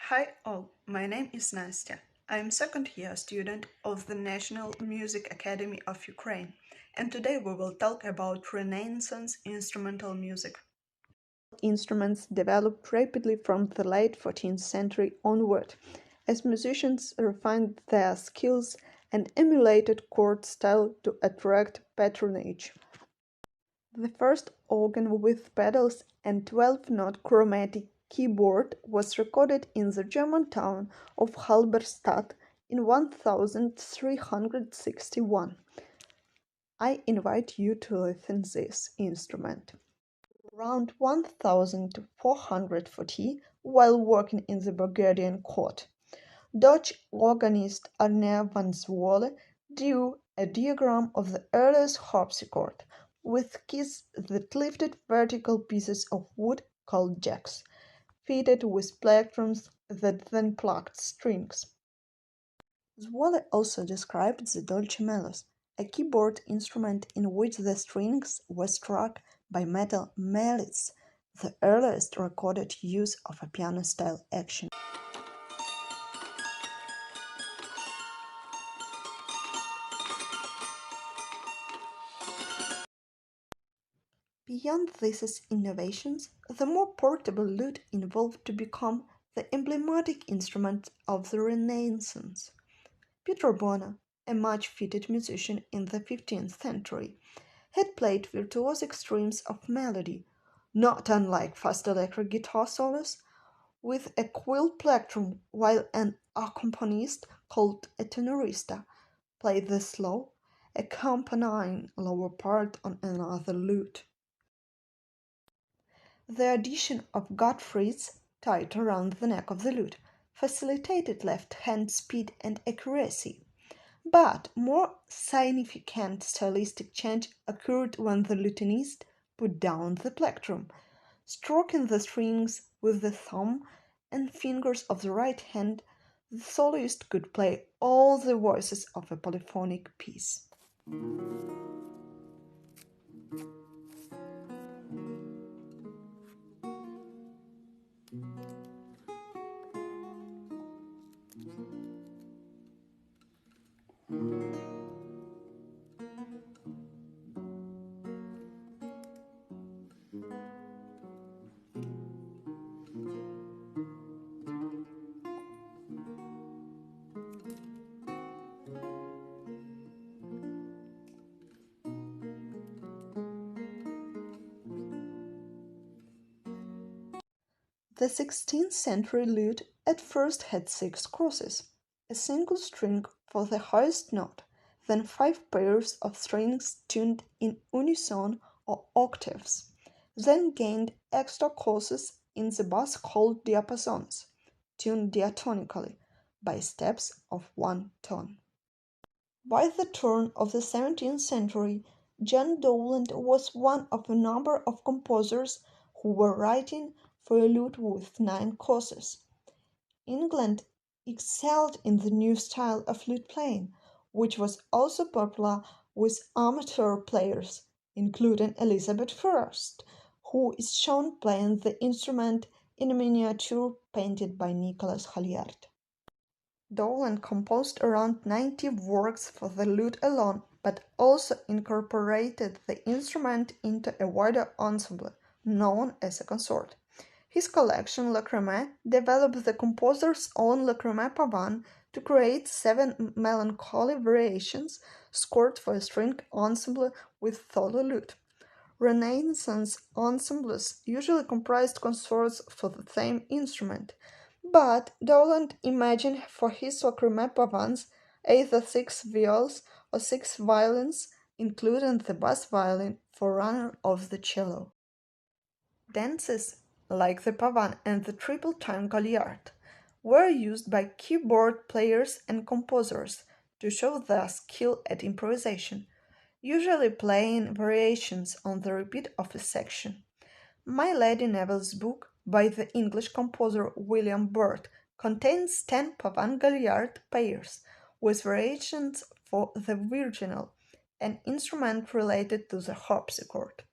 Hi all, my name is Nastya. I am second-year student of the National Music Academy of Ukraine, and today we will talk about Renaissance instrumental music. Instruments developed rapidly from the late 14th century onward, as musicians refined their skills and emulated court style to attract patronage. The first organ with pedals and 12-note chromatic keyboard was recorded in the German town of Halberstadt in 1361. I invite you to listen this instrument. Around 1440, while working in the Bulgarian court, Dutch organist Arne van Zwolle drew a diagram of the earliest harpsichord, with keys that lifted vertical pieces of wood called jacks, fitted with plectrums that then plucked strings. Zwolle also described the dolcemellus, a keyboard instrument in which the strings were struck by metal mallets, the earliest recorded use of a piano-style action. Beyond these innovations, the more portable lute evolved to become the emblematic instrument of the Renaissance. Pietro Bona, a much-feted musician in the 15th century, had played virtuosic streams of melody, not unlike fast electric guitar solos, with a quill plectrum, while an accompanist called a tenorista played the slow, accompanying lower part on another lute. The addition of Godfrey's tied around the neck of the lute facilitated left-hand speed and accuracy, but more significant stylistic change occurred when the lutenist put down the plectrum, stroking the strings with the thumb and fingers of the right hand. The soloist could play all the voices of a polyphonic piece. The 16th century lute at first had 6 crosses, a single string for the highest note, then 5 pairs of strings tuned in unison or octaves, then gained extra crosses in the bass called diapasons, tuned diatonically, by steps of 1 tone. By the turn of the 17th century, John Dowland was one of a number of composers who were writing for a lute with 9 crosses. England excelled in the new style of lute playing, which was also popular with amateur players, including Elizabeth I, who is shown playing the instrument in a miniature painted by Nicholas Halliard. Dowland composed around 90 works for the lute alone, but also incorporated the instrument into a wider ensemble, known as a consort. His collection Lacrymæ developed the composer's own Lacrymæ pavan to create 7 melancholy variations scored for a string ensemble with solo lute. Renaissance ensembles usually comprised consorts for the same instrument, but Dowland imagined for his Lacrymæ pavans either 6 viols or 6 violins, including the bass violin, forerunner of the cello. Dances, like the pavan and the triple-time galliard, were used by keyboard players and composers to show their skill at improvisation, usually playing variations on the repeat of a section. My Lady Neville's book by the English composer William Byrd contains 10 pavan galliard pairs with variations for the virginal, an instrument related to the harpsichord.